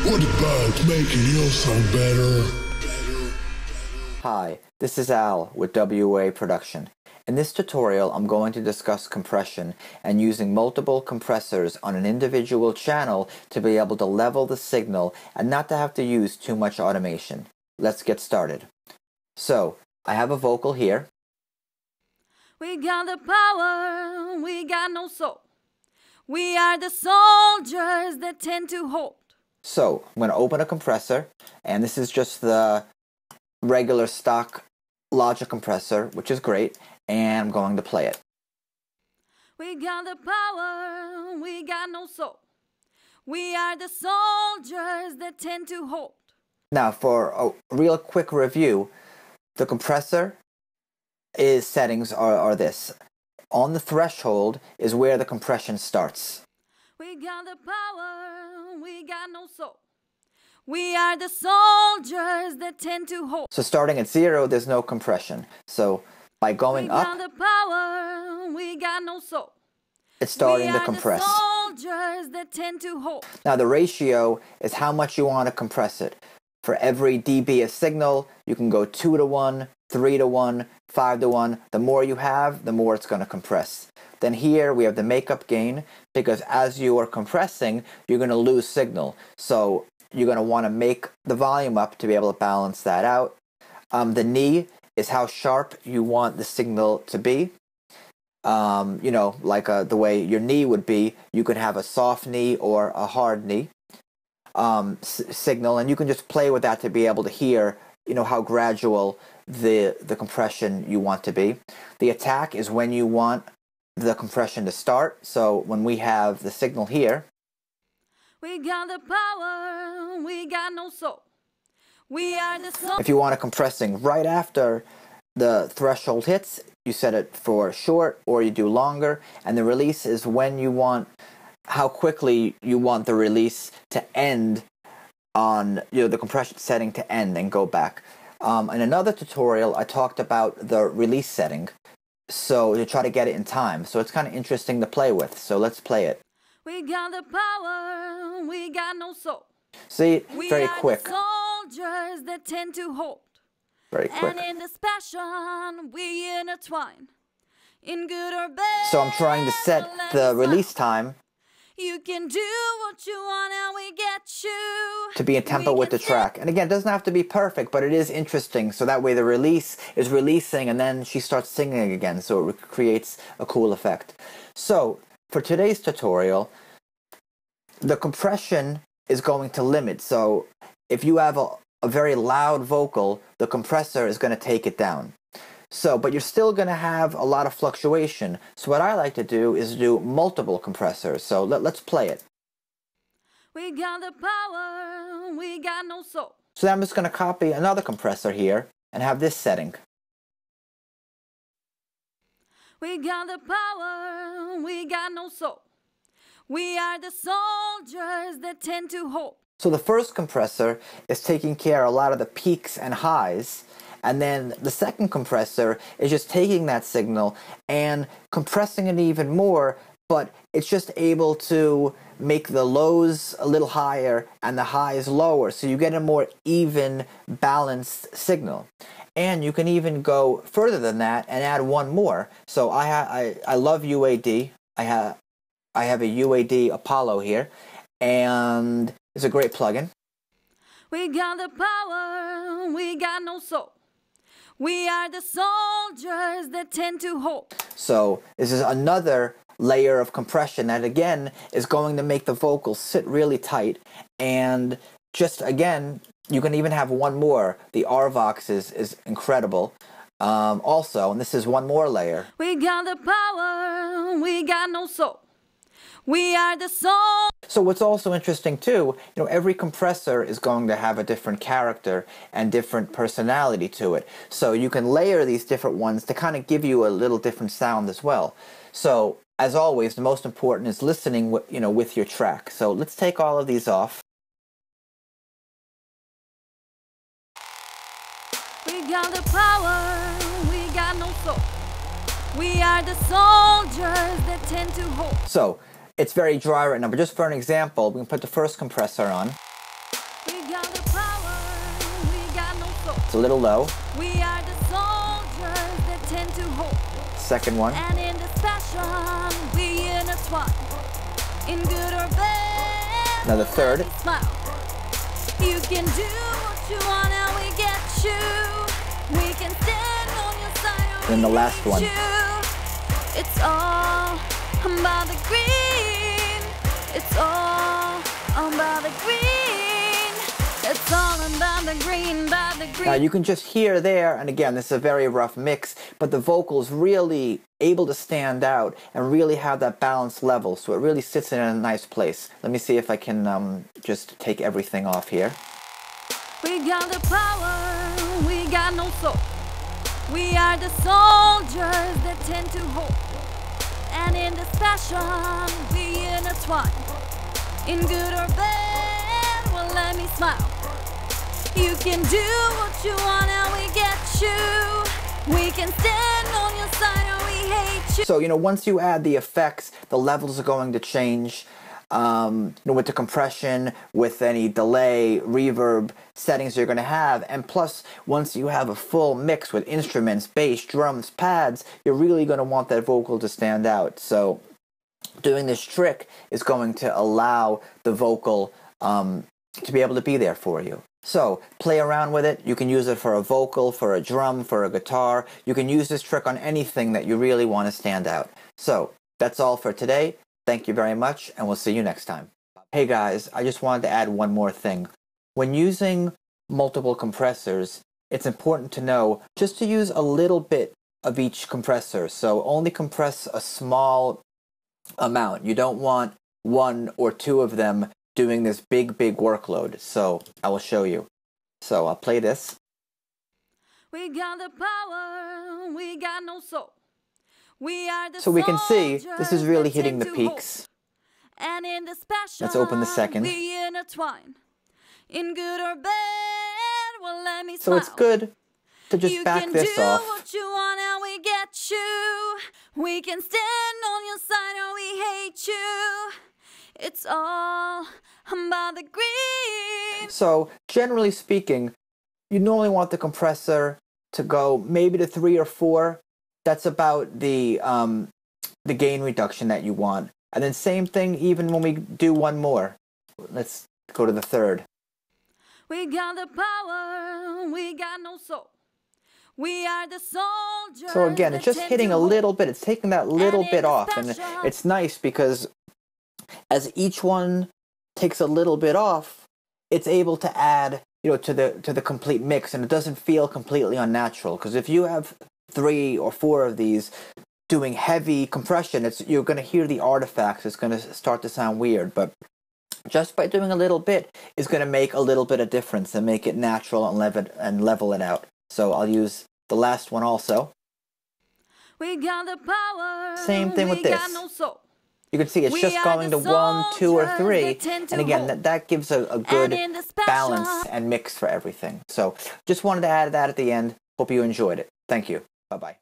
What about making your song better? Hi, this is Al with WA Production. In this tutorial, I'm going to discuss compression and using multiple compressors on an individual channel to be able to level the signal and not to have to use too much automation. Let's get started. So, I have a vocal here. We got the power, we got no soul. We are the soldiers that tend to hold. So, I'm going to open a compressor, and this is just the regular stock Logic compressor, which is great, and I'm going to play it. We got the power, we got no soul. We are the soldiers that tend to hold. Now, for a real quick review, the compressor settings are this. On the threshold is where the compression starts. We got the power, we got no soul. We are the soldiers that tend to hold. So starting at 0, there's no compression. So by going up, we got the power, we got no soul. It's starting to compress. We are the soldiers that tend to hold. Now the ratio is how much you want to compress it. For every dB of signal, you can go 2 to 1, 3 to 1, 5 to 1. The more you have, the more it's going to compress. Then here we have the makeup gain, because as you are compressing, you're going to lose signal. So you're going to want to make the volume up to be able to balance that out. The knee is how sharp you want the signal to be. You know, like the way your knee would be, you could have a soft knee or a hard knee signal, and you can just play with that to be able to hear, you know, how gradual the compression you want to be. The attack is when you want the compression to start. So when we have the signal here, we got the power, we got no soul. We are the soul. If you want it compressing right after the threshold hits, you set it for short or you do longer, and the release is when you want, how quickly you want the release to end on, you know, the compression setting to end and go back. In another tutorial, I talked about the release setting, so to try to get it in time. So it's kind of interesting to play with. So let's play it. We got the power, we got no soul. See, very quick. We are the soldiers that tend to hold. Very quick. And in this passion, we intertwine. In good or bad. So I'm trying to set the release time. You can do what you want and we get you. To be in tempo with the track. And again, it doesn't have to be perfect, but it is interesting. So that way the release is releasing and then she starts singing again. So it creates a cool effect. So for today's tutorial, the compression is going to limit. So if you have a very loud vocal, the compressor is going to take it down. So, but you're still going to have a lot of fluctuation. So what I like to do is do multiple compressors. So let's play it. We got the power, we got no soul. So then I'm just going to copy another compressor here and have this setting. We got the power, we got no soul. We are the soldiers that tend to hold. So the first compressor is taking care of a lot of the peaks and highs. And then the second compressor is just taking that signal and compressing it even more, but it's just able to make the lows a little higher and the highs lower. So you get a more even, balanced signal. And you can even go further than that and add one more. So I love UAD. I have a UAD Apollo here, and it's a great plugin. We got the power, we got no soul. We are the soldiers that tend to hold. So this is another layer of compression that again is going to make the vocals sit really tight. And just again, you can even have one more. The RVox is incredible. Also, and this is one more layer. We got the power, we got no soul. We are the soul. So what's also interesting too, you know, every compressor is going to have a different character and different personality to it. So you can layer these different ones to kind of give you a little different sound as well. So as always, the most important is listening with your track. So let's take all of these off. We got the power, we got no soul. We are the soldiers that tend to hold. So it's very dry right now, but just for an example, we can put the first compressor on. It's a little low. We are the soldiers that tend to hold. Second one. And in this passion, we intertwine. In good or bad, Now the third. Smile. You can do what you want and we get you. We can stand on your side or Then the we last hate one. You. It's all about the green. It's all about the green. It's all about the green, about the green. Now you can just hear there, and again, this is a very rough mix, but the vocals really able to stand out and really have that balanced level, so it really sits in a nice place. Let me see if I can just take everything off here. We got the power, we got no soul. We are the soldiers that tend to hold. And in this passion, we intertwine. In good or bad, well, let me smile. You can do what you want and we get you. We can stand on your side or we hate you. So, you know, once you add the effects, the levels are going to change. You know, with the compression, with any delay, reverb settings you're going to have. And plus, once you have a full mix with instruments, bass, drums, pads, you're really going to want that vocal to stand out. So doing this trick is going to allow the vocal to be able to be there for you. So play around with it. You can use it for a vocal, for a drum, for a guitar. You can use this trick on anything that you really want to stand out. So that's all for today. Thank you very much, and we'll see you next time. Hey guys, I just wanted to add one more thing. When using multiple compressors, it's important to know just to use a little bit of each compressor. So only compress a small amount. You don't want one or two of them doing this big workload. So I will show you. So I'll play this. We got the power, we got no soul. We are the so we can see this is really hitting the peaks. And in this passion, let's open the second. We intertwine. In good or bad, well, let me so smile. it's good to just back this off. You can do what you want and we get you. We can stand on your side or we hate you. It's all about the green. So generally speaking, you normally want the compressor to go maybe to 3 or 4. That's about the gain reduction that you want. And then same thing even when we do one more. Let's go to the third. We got the power, we got no soul. We are the soldiers. So again, it's just hitting a little bit. It's taking that little bit off. And it's nice because as each one takes a little bit off, it's able to add, you know, to the complete mix, and it doesn't feel completely unnatural. Because if you have 3 or 4 of these doing heavy compression, you're going to hear the artifacts. It's going to start to sound weird, but just by doing a little bit is going to make a little bit of difference and make it natural and level it out. So I'll use the last one also. We got the power. Same thing with this. No soul. You can see it's just going to 1, 2, or 3, and again, that gives a good balance and mix for everything. So just wanted to add that at the end. Hope you enjoyed it. Thank you. Bye-bye.